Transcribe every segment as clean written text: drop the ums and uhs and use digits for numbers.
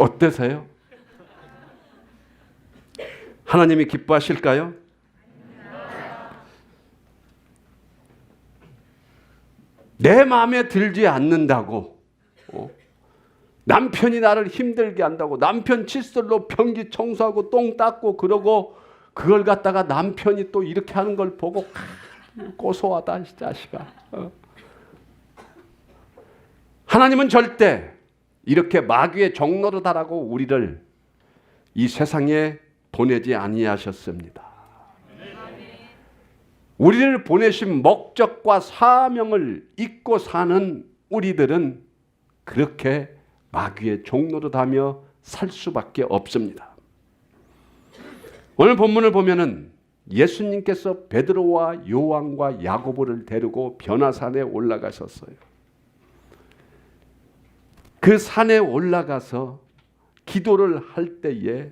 어때서요? 하나님이 기뻐하실까요? 내 마음에 들지 않는다고, 남편이 나를 힘들게 한다고, 남편 칫솔로 변기 청소하고 똥 닦고 그러고, 그걸 갖다가 남편이 또 이렇게 하는 걸 보고 고소하다 이 자식아. 하나님은 절대 이렇게 마귀의 종노릇하라고 우리를 이 세상에 보내지 아니하셨습니다. 우리를 보내신 목적과 사명을 잊고 사는 우리들은 그렇게 마귀의 종노릇하며 살 수밖에 없습니다. 오늘 본문을 보면은 예수님께서 베드로와 요한과 야고보를 데리고 변화산에 올라가셨어요. 그 산에 올라가서 기도를 할 때에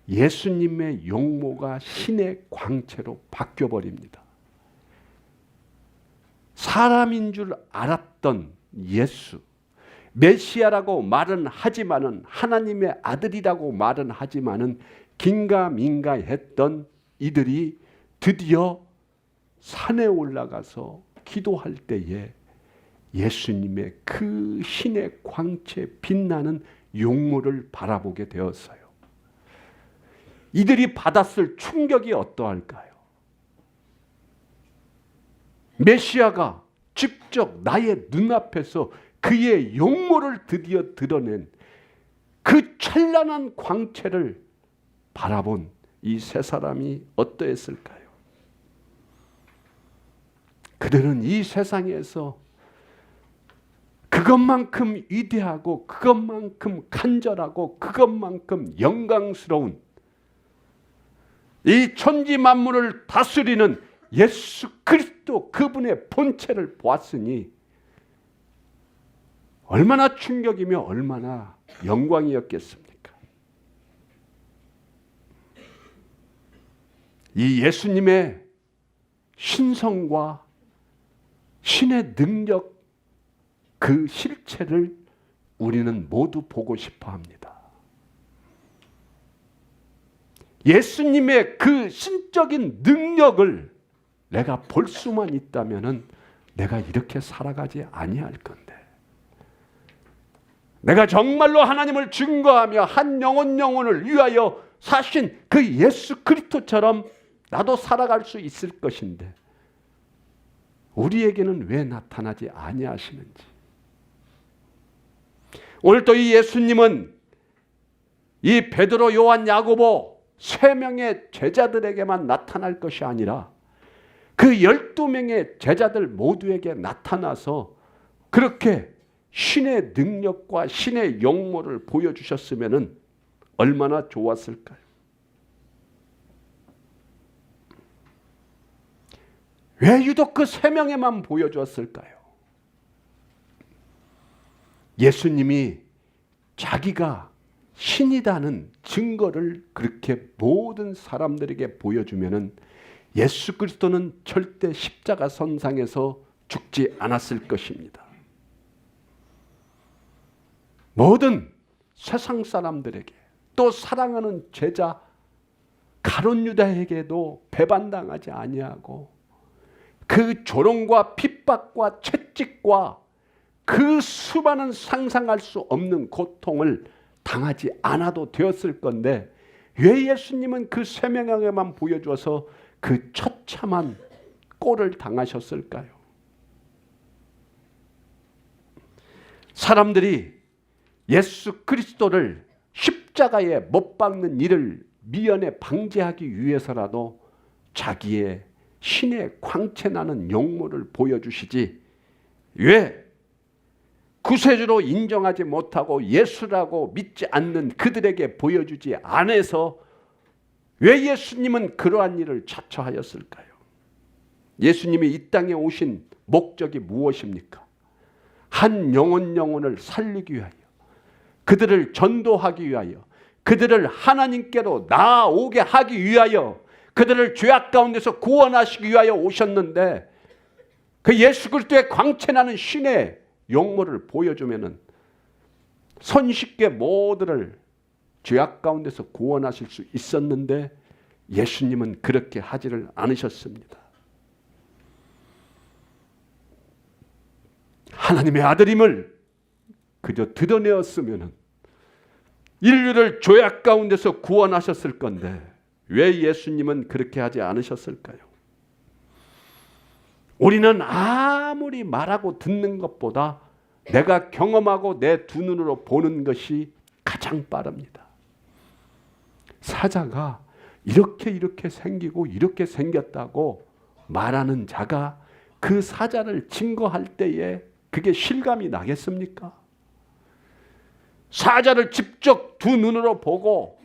예수님의 용모가 신의 광채로 바뀌어버립니다. 사람인 줄 알았던 예수, 메시아라고 말은 하지만은, 하나님의 아들이라고 말은 하지만은 긴가민가 했던 이들이 드디어 산에 올라가서 기도할 때에 예수님의 그 신의 광채 빛나는 용모를 바라보게 되었어요. 이들이 받았을 충격이 어떠할까요? 메시아가 직접 나의 눈앞에서 그의 용모를 드디어 드러낸 그 찬란한 광채를 바라본 이 세 사람이 어떠했을까요? 그들은 이 세상에서 그것만큼 위대하고 그것만큼 간절하고 그것만큼 영광스러운 이 천지 만물을 다스리는 예수 그리스도 그분의 본체를 보았으니 얼마나 충격이며 얼마나 영광이었겠습니까? 이 예수님의 신성과 신의 능력, 그 실체를 우리는 모두 보고 싶어 합니다. 예수님의 그 신적인 능력을 내가 볼 수만 있다면은 내가 이렇게 살아가지 아니할 건데, 내가 정말로 하나님을 증거하며 한 영혼을 위하여 사신 그 예수 그리스도처럼 나도 살아갈 수 있을 것인데 우리에게는 왜 나타나지 아니하시는지. 오늘 또 이 예수님은 이 베드로, 요한, 야고보 3명의 제자들에게만 나타날 것이 아니라 그 12명의 제자들 모두에게 나타나서 그렇게 신의 능력과 신의 용모를 보여주셨으면 얼마나 좋았을까요? 왜 유독 그 3명에만 보여주었을까요? 예수님이 자기가 신이라는 증거를 그렇게 모든 사람들에게 보여주면은 예수 그리스도는 절대 십자가 선상에서 죽지 않았을 것입니다. 모든 세상 사람들에게, 또 사랑하는 제자 가룟 유다에게도 배반당하지 아니하고 그 조롱과 핍박과 채찍과 그 수많은 상상할 수 없는 고통을 당하지 않아도 되었을 건데 왜 예수님은 그 3명에게만 보여줘서 그 처참한 꼴을 당하셨을까요? 사람들이 예수 그리스도를 십자가에 못 박는 일을 미연에 방지하기 위해서라도 자기의 신의 광채나는 용모를 보여주시지 왜 구세주로 인정하지 못하고 예수라고 믿지 않는 그들에게 보여주지 않아서 왜 예수님은 그러한 일을 자처하였을까요? 예수님이 이 땅에 오신 목적이 무엇입니까? 한 영혼을 살리기 위하여, 그들을 전도하기 위하여, 그들을 하나님께로 나아오게 하기 위하여, 그들을 죄악 가운데서 구원하시기 위하여 오셨는데 그 예수 그리스도의 광채나는 신의 용모를 보여주면은 손쉽게 모두를 죄악 가운데서 구원하실 수 있었는데 예수님은 그렇게 하지를 않으셨습니다. 하나님의 아들임을 그저 드러내었으면 인류를 죄악 가운데서 구원하셨을 건데 왜 예수님은 그렇게 하지 않으셨을까요? 우리는 아무리 말하고 듣는 것보다 내가 경험하고 내 두 눈으로 보는 것이 가장 빠릅니다. 사자가 이렇게 생기고 이렇게 생겼다고 말하는 자가 그 사자를 증거할 때에 그게 실감이 나겠습니까? 사자를 직접 두 눈으로 보고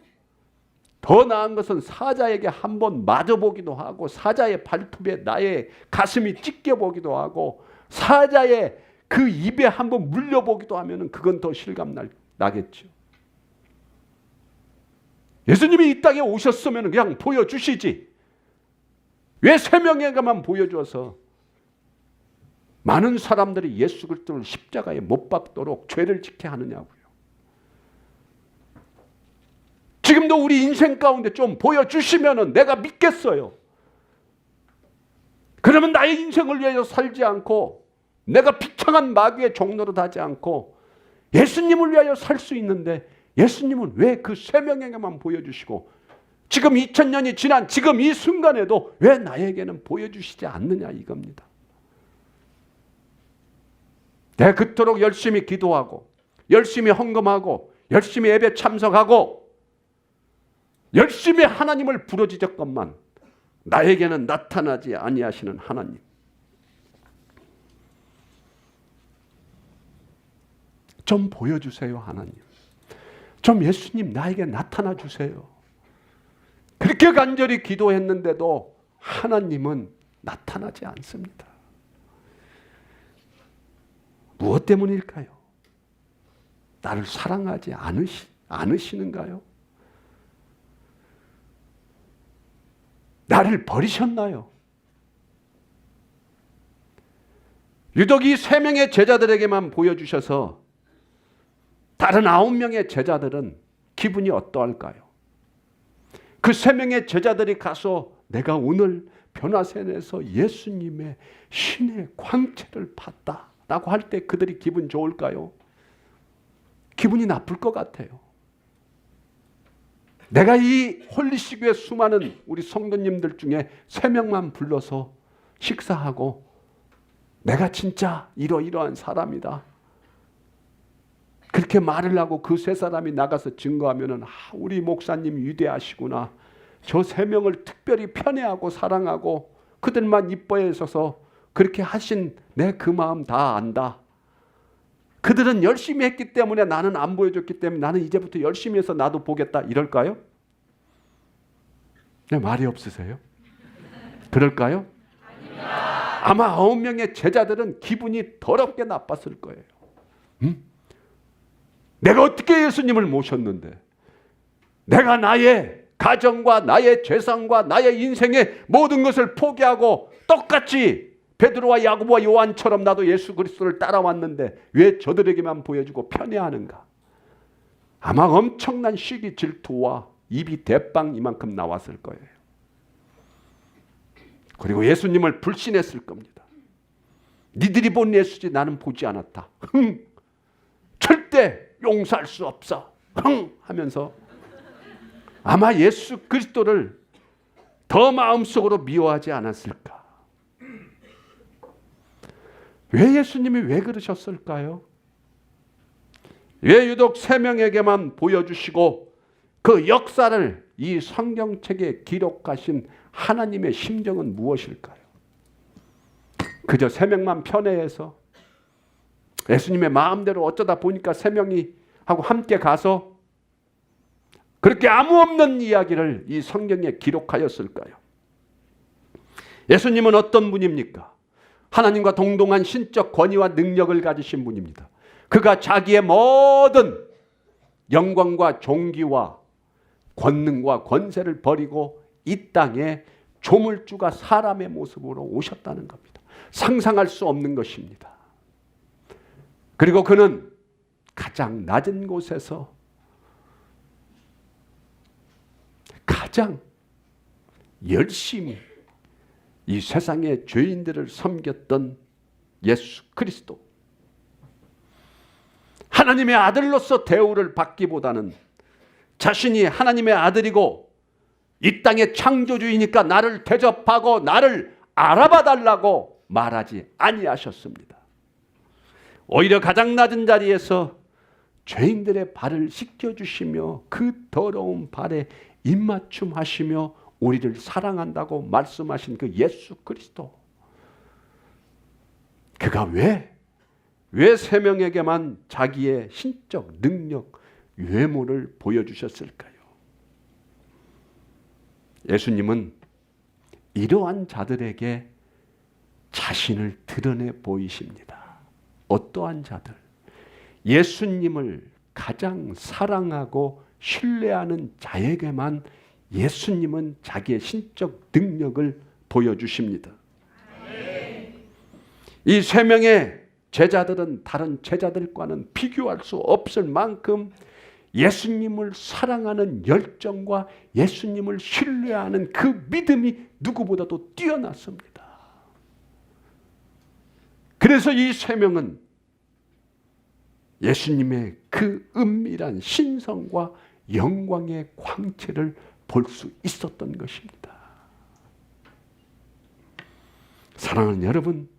더 나은 것은 사자에게 한번 맞아보기도 하고 사자의 발톱에 나의 가슴이 찢겨보기도 하고 사자의 그 입에 한번 물려보기도 하면 그건 더 실감 나겠죠. 예수님이 이 땅에 오셨으면 그냥 보여주시지. 왜 세 명에게만 보여줘서 많은 사람들이 예수 그리스도를 십자가에 못 박도록 죄를 짓게 하느냐고요. 지금도 우리 인생 가운데 좀 보여주시면 내가 믿겠어요. 그러면 나의 인생을 위해서 살지 않고 내가 비참한 마귀의 종로로 하지 않고 예수님을 위하여 살 수 있는데 예수님은 왜 그 세 명에게만 보여주시고 지금 2000년이 지난 지금 이 순간에도 왜 나에게는 보여주시지 않느냐 이겁니다. 내가 그토록 열심히 기도하고 열심히 헌금하고 열심히 예배 참석하고 열심히 하나님을 부르짖었건만 나에게는 나타나지 아니하시는 하나님. 좀 보여주세요 하나님. 좀 예수님 나에게 나타나 주세요. 그렇게 간절히 기도했는데도 하나님은 나타나지 않습니다. 무엇 때문일까요? 나를 사랑하지 않으시는가요? 나를 버리셨나요? 유독 이 3명의 제자들에게만 보여주셔서 다른 9명의 제자들은 기분이 어떠할까요? 그 3명의 제자들이 가서 내가 오늘 변화산에서 예수님의 신의 광채를 봤다라고 할 때 그들이 기분 좋을까요? 기분이 나쁠 것 같아요. 내가 이 홀리시교의 수많은 우리 성도님들 중에 3명만 불러서 식사하고 내가 진짜 이러이러한 사람이다. 그렇게 말을 하고 그 3사람이 나가서 증거하면은 우리 목사님 위대하시구나. 저 3명을 특별히 편애하고 사랑하고 그들만 이뻐해 줘서 그렇게 하신 내 그 마음 다 안다. 그들은 열심히 했기 때문에 나는 안 보여줬기 때문에 나는 이제부터 열심히 해서 나도 보겠다 이럴까요? 네, 말이 없으세요? 그럴까요? 아마 9명의 제자들은 기분이 더럽게 나빴을 거예요. 내가 어떻게 예수님을 모셨는데 내가 나의 가정과 나의 재산과 나의 인생의 모든 것을 포기하고 똑같이 베드로와 야고보와 요한처럼 나도 예수 그리스도를 따라왔는데 왜 저들에게만 보여주고 편애하는가? 아마 엄청난 시기 질투와 입이 대빵 이만큼 나왔을 거예요. 그리고 예수님을 불신했을 겁니다. 니들이 본 예수지 나는 보지 않았다. 절대 용서할 수 없어. 하면서 아마 예수 그리스도를 더 마음속으로 미워하지 않았을까? 왜 예수님이 왜 그러셨을까요? 왜 유독 3명에게만 보여주시고 그 역사를 이 성경책에 기록하신 하나님의 심정은 무엇일까요? 그저 3명만 편애해서 예수님의 마음대로 어쩌다 보니까 3명이 하고 함께 가서 그렇게 아무 없는 이야기를 이 성경에 기록하였을까요? 예수님은 어떤 분입니까? 하나님과 동등한 신적 권위와 능력을 가지신 분입니다. 그가 자기의 모든 영광과 존귀와 권능과 권세를 버리고 이 땅에 조물주가 사람의 모습으로 오셨다는 겁니다. 상상할 수 없는 것입니다. 그리고 그는 가장 낮은 곳에서 가장 열심히 이 세상의 죄인들을 섬겼던 예수 그리스도, 하나님의 아들로서 대우를 받기보다는 자신이 하나님의 아들이고 이 땅의 창조주이니까 나를 대접하고 나를 알아봐 달라고 말하지 아니하셨습니다. 오히려 가장 낮은 자리에서 죄인들의 발을 씻겨주시며 그 더러운 발에 입맞춤 하시며 우리를 사랑한다고 말씀하신 그 예수 그리스도, 그가 왜 세 명에게만 자기의 신적 능력, 외모를 보여주셨을까요? 예수님은 이러한 자들에게 자신을 드러내 보이십니다. 어떠한 자들? 예수님을 가장 사랑하고 신뢰하는 자에게만 예수님은 자기의 신적 능력을 보여주십니다. 이 세 명의 제자들은 다른 제자들과는 비교할 수 없을 만큼 예수님을 사랑하는 열정과 예수님을 신뢰하는 그 믿음이 누구보다도 뛰어났습니다. 그래서 이 세 명은 예수님의 그 은밀한 신성과 영광의 광채를 볼 수 있었던 것입니다. 사랑하는 여러분,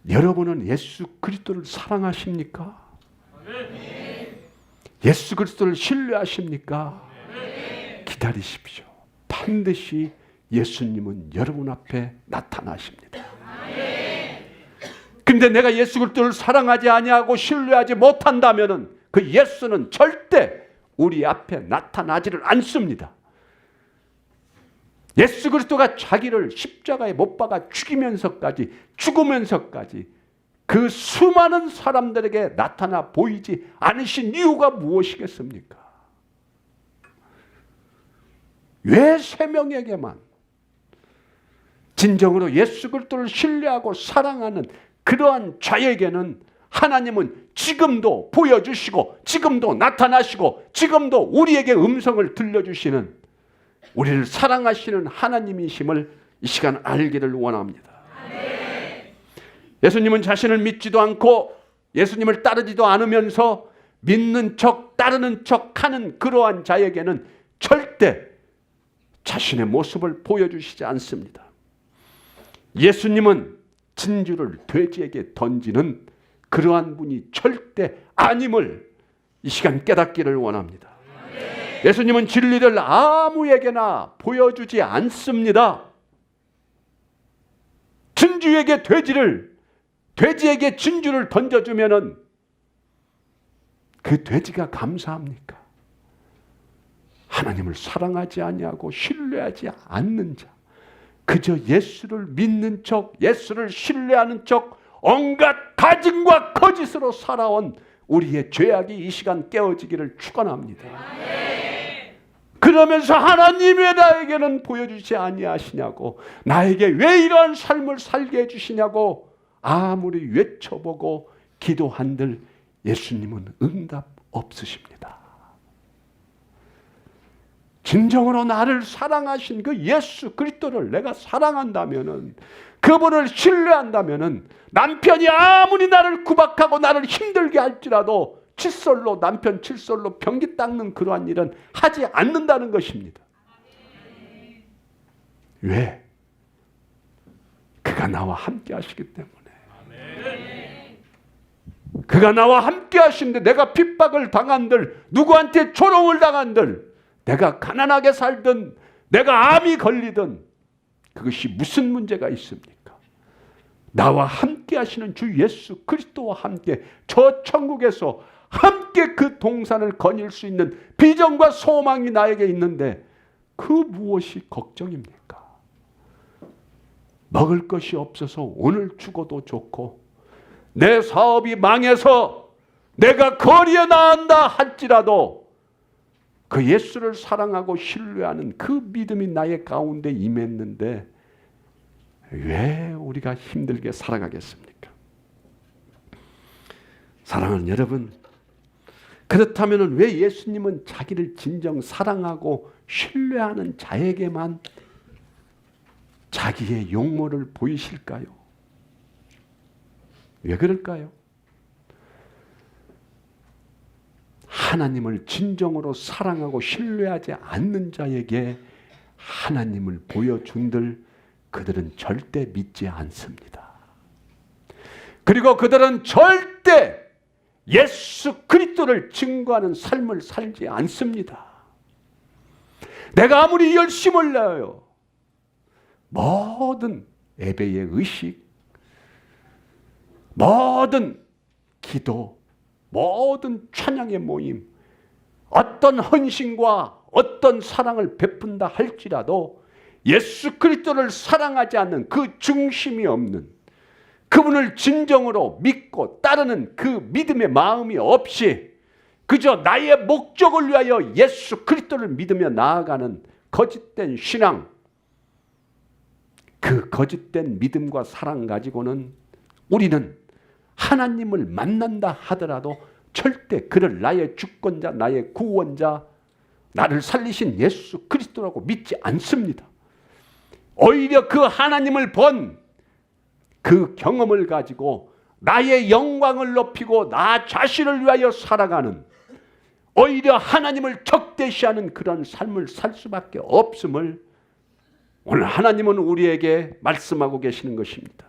여러분은 예수 그리스도를 사랑하십니까? 예수 그리스도를 신뢰하십니까? 기다리십시오. 반드시 예수님은 여러분 앞에 나타나십니다. 근데 내가 예수 그리스도를 사랑하지 아니하고 신뢰하지 못한다면은 그 예수는 절대 우리 앞에 나타나지를 않습니다. 예수 그리스도가 자기를 십자가에 못 박아 죽으면서까지 그 수많은 사람들에게 나타나 보이지 않으신 이유가 무엇이겠습니까? 왜 세 명에게만 진정으로 예수 그리스도를 신뢰하고 사랑하는 그러한 자에게는 하나님은 지금도 보여주시고 지금도 나타나시고 지금도 우리에게 음성을 들려주시는, 우리를 사랑하시는 하나님이심을 이 시간 알기를 원합니다. 예수님은 자신을 믿지도 않고 예수님을 따르지도 않으면서 믿는 척 따르는 척 하는 그러한 자에게는 절대 자신의 모습을 보여주시지 않습니다. 예수님은 진주를 돼지에게 던지는 그러한 분이 절대 아님을 이 시간 깨닫기를 원합니다. 예수님은 진리를 아무에게나 보여주지 않습니다. 돼지에게 진주를 던져주면은 그 돼지가 감사합니까? 하나님을 사랑하지 아니하고 신뢰하지 않는 자, 그저 예수를 믿는 척, 예수를 신뢰하는 척 온갖 가증과 거짓으로 살아온 우리의 죄악이 이 시간 깨어지기를 축원합니다. 그러면서 하나님 왜 나에게는 보여주지 아니하시냐고, 나에게 왜 이러한 삶을 살게 해주시냐고 아무리 외쳐보고 기도한들 예수님은 응답 없으십니다. 진정으로 나를 사랑하신 그 예수 그리스도를 내가 사랑한다면은, 그분을 신뢰한다면은, 남편이 아무리 나를 구박하고 나를 힘들게 할지라도 남편 칫솔로 변기 닦는 그러한 일은 하지 않는다는 것입니다. 왜? 그가 나와 함께 하시기 때문에. 그가 나와 함께 하신데 내가 핍박을 당한들, 누구한테 조롱을 당한들, 내가 가난하게 살든 내가 암이 걸리든 그것이 무슨 문제가 있습니까? 나와 함께 하시는 주 예수 그리스도와 함께 저 천국에서 함께 그 동산을 거닐 수 있는 비전과 소망이 나에게 있는데 그 무엇이 걱정입니까? 먹을 것이 없어서 오늘 죽어도 좋고, 내 사업이 망해서 내가 거리에 나간다 할지라도 그 예수를 사랑하고 신뢰하는 그 믿음이 나의 가운데 임했는데 왜 우리가 힘들게 살아가겠습니까? 사랑하는 여러분, 그렇다면 왜 예수님은 자기를 진정 사랑하고 신뢰하는 자에게만 자기의 용모를 보이실까요? 왜 그럴까요? 하나님을 진정으로 사랑하고 신뢰하지 않는 자에게 하나님을 보여준들 그들은 절대 믿지 않습니다. 그리고 그들은 절대 예수 그리스도를 증거하는 삶을 살지 않습니다. 내가 아무리 열심을 내어요, 모든 예배의 의식, 모든 기도, 모든 찬양의 모임, 어떤 헌신과 어떤 사랑을 베푼다 할지라도 예수 그리스도를 사랑하지 않는 그 중심이 없는, 그분을 진정으로 믿고 따르는 그 믿음의 마음이 없이 그저 나의 목적을 위하여 예수 그리스도를 믿으며 나아가는 거짓된 신앙, 그 거짓된 믿음과 사랑 가지고는 우리는 하나님을 만난다 하더라도 절대 그를 나의 주권자, 나의 구원자, 나를 살리신 예수 그리스도라고 믿지 않습니다. 오히려 그 하나님을 본 그 경험을 가지고 나의 영광을 높이고 나 자신을 위하여 살아가는, 오히려 하나님을 적대시하는 그런 삶을 살 수밖에 없음을 오늘 하나님은 우리에게 말씀하고 계시는 것입니다.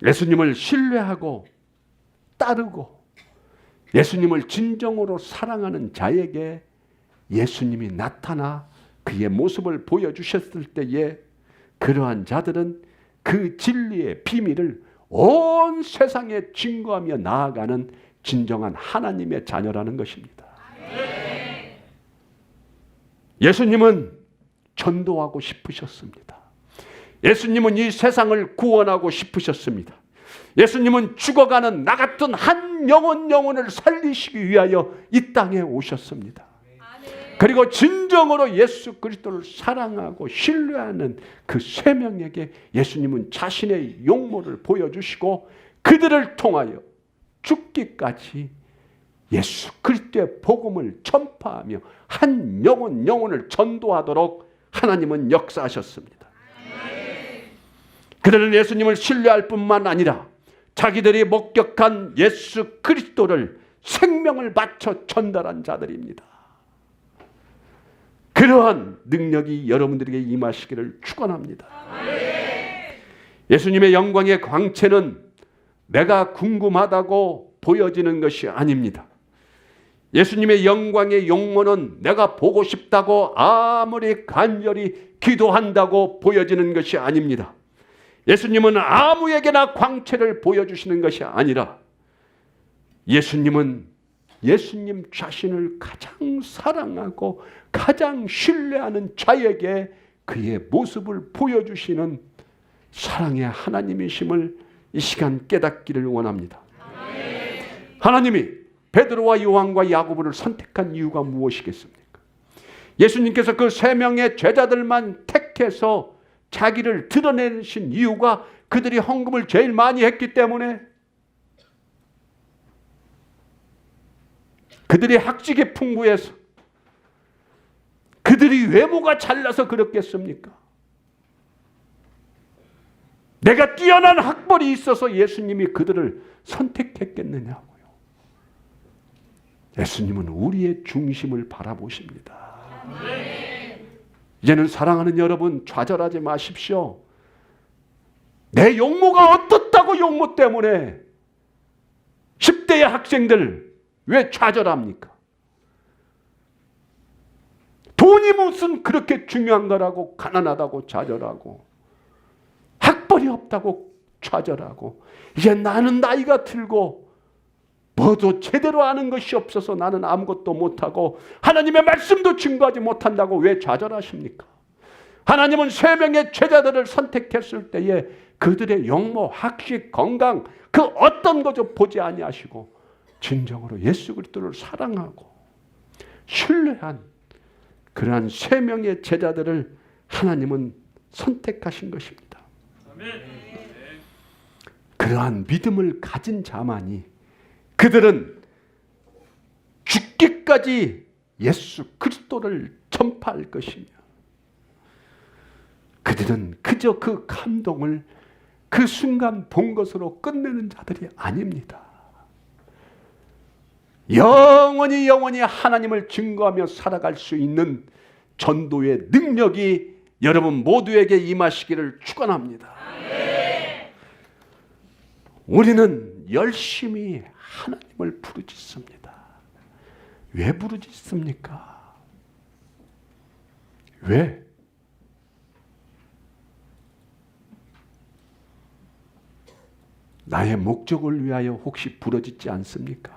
예수님을 신뢰하고 따르고 예수님을 진정으로 사랑하는 자에게 예수님이 나타나 그의 모습을 보여주셨을 때에 그러한 자들은 그 진리의 비밀을 온 세상에 증거하며 나아가는 진정한 하나님의 자녀라는 것입니다. 예수님은 전도하고 싶으셨습니다. 예수님은 이 세상을 구원하고 싶으셨습니다. 예수님은 죽어가는 나 같은 한 영혼을 살리시기 위하여 이 땅에 오셨습니다. 그리고 진정으로 예수 그리스도를 사랑하고 신뢰하는 그 세 명에게 예수님은 자신의 용모를 보여주시고 그들을 통하여 죽기까지 예수 그리스도의 복음을 전파하며 한 영혼을 전도하도록 하나님은 역사하셨습니다. 그들은 예수님을 신뢰할 뿐만 아니라 자기들이 목격한 예수 그리스도를 생명을 바쳐 전달한 자들입니다. 그러한 능력이 여러분들에게 임하시기를 축원합니다. 예수님의 영광의 광채는 내가 궁금하다고 보여지는 것이 아닙니다. 예수님의 영광의 용모는 내가 보고 싶다고 아무리 간절히 기도한다고 보여지는 것이 아닙니다. 예수님은 아무에게나 광채를 보여주시는 것이 아니라 예수님은 예수님 자신을 가장 사랑하고 가장 신뢰하는 자에게 그의 모습을 보여주시는 사랑의 하나님이심을 이 시간 깨닫기를 원합니다. 하나님이 베드로와 요한과 야고보를 선택한 이유가 무엇이겠습니까? 예수님께서 그 세 명의 제자들만 택해서 자기를 드러내신 이유가 그들이 헌금을 제일 많이 했기 때문에, 그들이 학식이 풍부해서, 그들이 외모가 잘나서 그렇겠습니까? 내가 뛰어난 학벌이 있어서 예수님이 그들을 선택했겠느냐고요. 예수님은 우리의 중심을 바라보십니다. 이제는 사랑하는 여러분, 좌절하지 마십시오. 내 용모가 어떻다고 용모 때문에 10대의 학생들 왜 좌절합니까? 돈이 무슨 그렇게 중요한 거라고 가난하다고 좌절하고, 학벌이 없다고 좌절하고, 이제 나는 나이가 들고 뭐도 제대로 아는 것이 없어서 나는 아무것도 못하고 하나님의 말씀도 증거하지 못한다고 왜 좌절하십니까? 하나님은 세 명의 제자들을 선택했을 때에 그들의 용모, 학식, 건강 그 어떤 것도 보지 아니하시고 진정으로 예수 그리스도를 사랑하고 신뢰한 그러한 세 명의 제자들을 하나님은 선택하신 것입니다. 그러한 믿음을 가진 자만이 그들은 죽기까지 예수 그리스도를 전파할 것이며 그들은 그저 그 감동을 그 순간 본 것으로 끝내는 자들이 아닙니다. 영원히 하나님을 증거하며 살아갈 수 있는 전도의 능력이 여러분 모두에게 임하시기를 축원합니다. 우리는 열심히 하나님을 부르짖습니다. 왜 부르짖습니까? 왜? 나의 목적을 위하여 혹시 부르짖지 않습니까?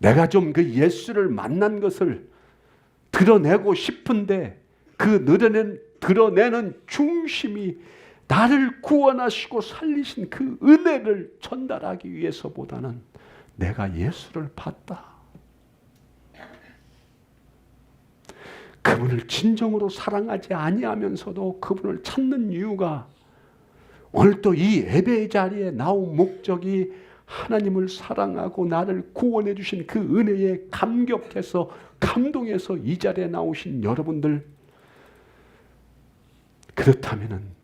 내가 좀 그 예수를 만난 것을 드러내고 싶은데 그 드러내는 중심이 나를 구원하시고 살리신 그 은혜를 전달하기 위해서보다는 내가 예수를 봤다. 그분을 진정으로 사랑하지 아니하면서도 그분을 찾는 이유가 오늘 또 이 예배의 자리에 나온 목적이 하나님을 사랑하고 나를 구원해 주신 그 은혜에 감격해서 감동해서 이 자리에 나오신 여러분들, 그렇다면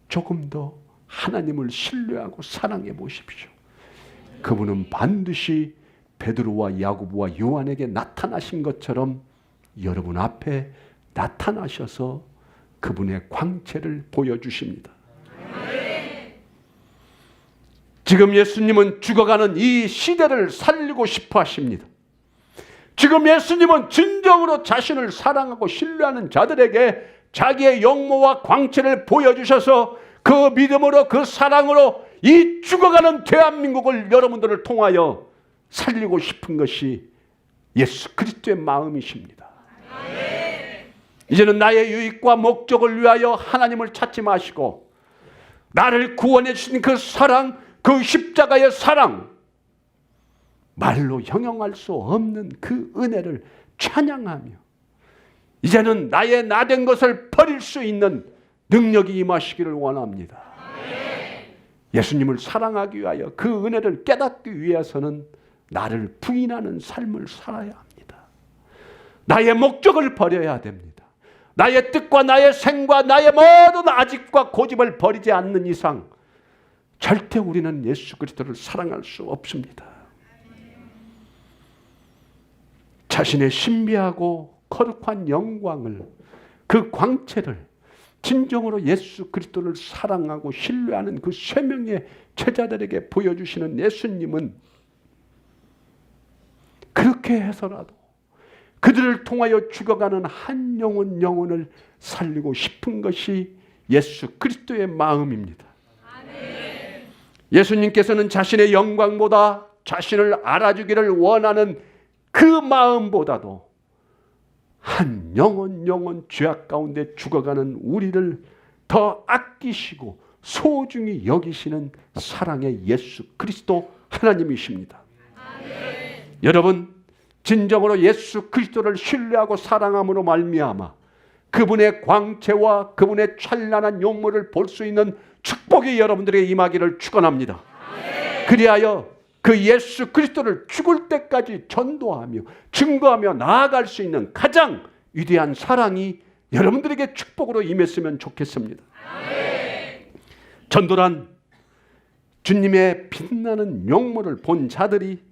조금 더 하나님을 신뢰하고 사랑해 보십시오. 그분은 반드시 베드로와 야고보와 요한에게 나타나신 것처럼 여러분 앞에 나타나셔서 그분의 광채를 보여주십니다. 지금 예수님은 죽어가는 이 시대를 살리고 싶어 하십니다. 지금 예수님은 진정으로 자신을 사랑하고 신뢰하는 자들에게 자기의 영모와 광채를 보여주셔서 그 믿음으로 그 사랑으로 이 죽어가는 대한민국을 여러분들을 통하여 살리고 싶은 것이 예수 그리스도의 마음이십니다. 이제는 나의 유익과 목적을 위하여 하나님을 찾지 마시고 나를 구원해 주신 그 사랑, 그 십자가의 사랑, 말로 형용할 수 없는 그 은혜를 찬양하며 이제는 나의 나된 것을 버릴 수 있는 능력이 임하시기를 원합니다. 예수님을 사랑하기 위하여 그 은혜를 깨닫기 위해서는 나를 부인하는 삶을 살아야 합니다. 나의 목적을 버려야 됩니다. 나의 뜻과 나의 생과 나의 모든 아집과 고집을 버리지 않는 이상 절대 우리는 예수 그리스도를 사랑할 수 없습니다. 자신의 신비하고 거룩한 영광을, 그 광채를 진정으로 예수 그리스도를 사랑하고 신뢰하는 그 세 명의 제자들에게 보여주시는 예수님은 그렇게 해서라도 그들을 통하여 죽어가는 한 영혼을 살리고 싶은 것이 예수 그리스도의 마음입니다. 예수님께서는 자신의 영광보다 자신을 알아주기를 원하는 그 마음보다도 한 영혼 죄악 가운데 죽어가는 우리를 더 아끼시고 소중히 여기시는 사랑의 예수 그리스도 하나님이십니다. 여러분, 진정으로 예수 그리스도를 신뢰하고 사랑함으로 말미암아 그분의 광채와 그분의 찬란한 용모를 볼 수 있는 축복이 여러분들에게 임하기를 축원합니다. 그리하여 그 예수 그리스도를 죽을 때까지 전도하며 증거하며 나아갈 수 있는 가장 위대한 사랑이 여러분들에게 축복으로 임했으면 좋겠습니다. 전도란 주님의 빛나는 용모를 본 자들이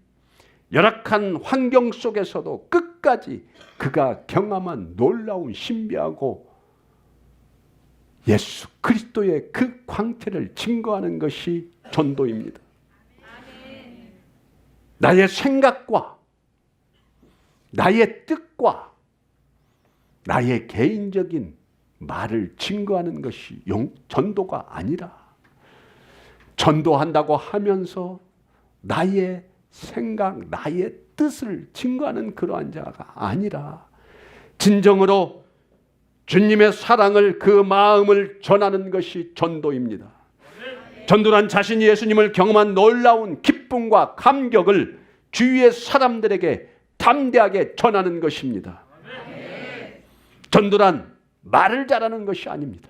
열악한 환경 속에서도 끝까지 그가 경험한 놀라운 신비하고 예수 그리스도의 그 광채를 증거하는 것이 전도입니다. 나의 생각과 나의 뜻과 나의 개인적인 말을 증거하는 것이 전도가 아니라 전도한다고 하면서 나의 생각, 나의 뜻을 증거하는 그러한 자가 아니라 진정으로 주님의 사랑을, 그 마음을 전하는 것이 전도입니다. 전도란 자신이 예수님을 경험한 놀라운 기쁨과 감격을 주위의 사람들에게 담대하게 전하는 것입니다. 전도란 말을 잘하는 것이 아닙니다.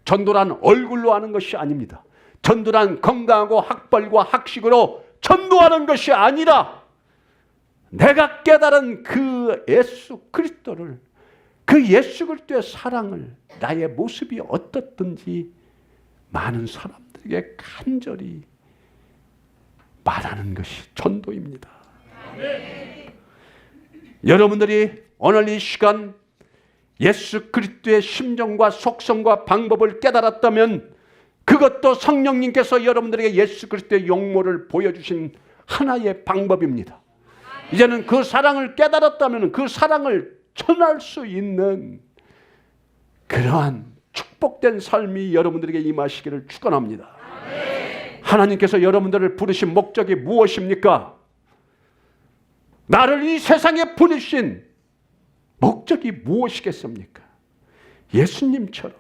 전도란 얼굴로 하는 것이 아닙니다. 전도란 건강하고 학벌과 학식으로 전도하는 것이 아니라 내가 깨달은 그 예수 그리스도를, 그 예수 그리스도의 사랑을, 나의 모습이 어떻든지 많은 사람들에게 간절히 말하는 것이 전도입니다. 여러분들이 오늘 이 시간 예수 그리스도의 심정과 속성과 방법을 깨달았다면 그것도 성령님께서 여러분들에게 예수 그리스도의 용모를 보여주신 하나의 방법입니다. 이제는 그 사랑을 깨달았다면 그 사랑을 전할 수 있는 그러한 축복된 삶이 여러분들에게 임하시기를 축원합니다. 하나님께서 여러분들을 부르신 목적이 무엇입니까? 나를 이 세상에 보내신 목적이 무엇이겠습니까? 예수님처럼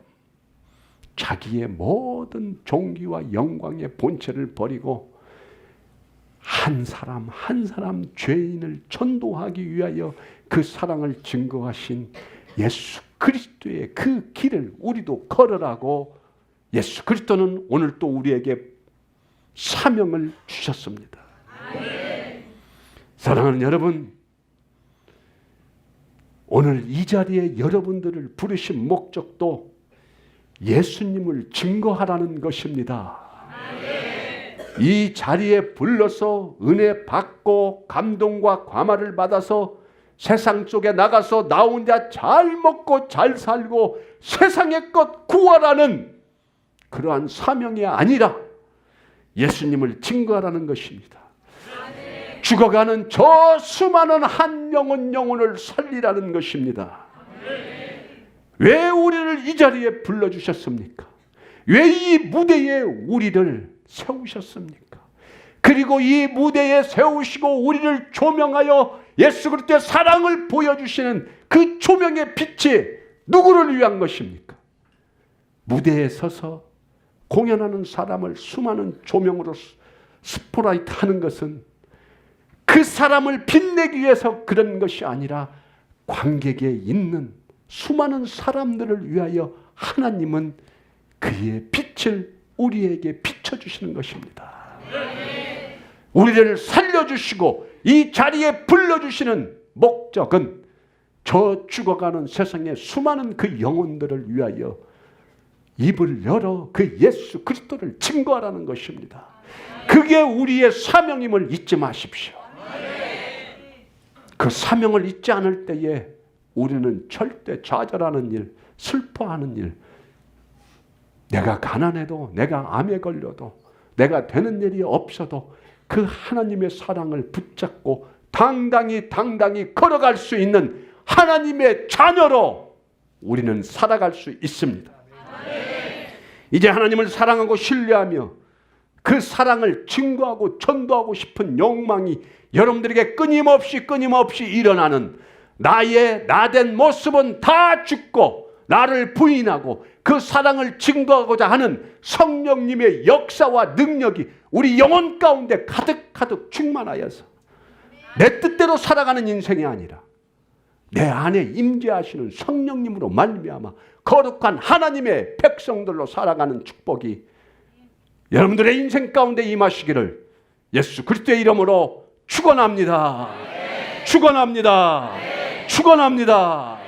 자기의 모든 존귀와 영광의 본체를 버리고 한 사람 한 사람 죄인을 전도하기 위하여 그 사랑을 증거하신 예수 그리스도의 그 길을 우리도 걸으라고 예수 그리스도는 오늘 또 우리에게 사명을 주셨습니다. 사랑하는 여러분, 오늘 이 자리에 여러분들을 부르신 목적도 예수님을 증거하라는 것입니다. 이 자리에 불러서 은혜 받고 감동과 감화를 받아서 세상 속에 나가서 나 혼자 잘 먹고 잘 살고 세상의 것 구하라는 그러한 사명이 아니라 예수님을 증거하라는 것입니다. 죽어가는 저 수많은 한 영혼을 살리라는 것입니다. 왜 우리를 이 자리에 불러주셨습니까? 왜 이 무대에 우리를 세우셨습니까? 그리고 이 무대에 세우시고 우리를 조명하여 예수 그리스도의 사랑을 보여주시는 그 조명의 빛이 누구를 위한 것입니까? 무대에 서서 공연하는 사람을 수많은 조명으로 스포라이트 하는 것은 그 사람을 빛내기 위해서 그런 것이 아니라 관객에 있는 수많은 사람들을 위하여 하나님은 그의 빛을 우리에게 비춰주시는 것입니다. 우리를 살려주시고 이 자리에 불러주시는 목적은 저 죽어가는 세상의 수많은 그 영혼들을 위하여 입을 열어 그 예수 그리스도를 증거하라는 것입니다. 그게 우리의 사명임을 잊지 마십시오. 그 사명을 잊지 않을 때에 우리는 절대 좌절하는 일, 슬퍼하는 일, 내가 가난해도 내가 암에 걸려도 내가 되는 일이 없어도 그 하나님의 사랑을 붙잡고 당당히 걸어갈 수 있는 하나님의 자녀로 우리는 살아갈 수 있습니다. 이제 하나님을 사랑하고 신뢰하며 그 사랑을 증거하고 전도하고 싶은 욕망이 여러분들에게 끊임없이 일어나는 나의 나된 모습은 다 죽고 나를 부인하고 그 사랑을 증거하고자 하는 성령님의 역사와 능력이 우리 영혼 가운데 가득 충만하여서 내 뜻대로 살아가는 인생이 아니라 내 안에 임재하시는 성령님으로 말미암아 거룩한 하나님의 백성들로 살아가는 축복이 여러분들의 인생 가운데 임하시기를 예수 그리스도의 이름으로 축원합니다. 축원합니다. 축원합니다.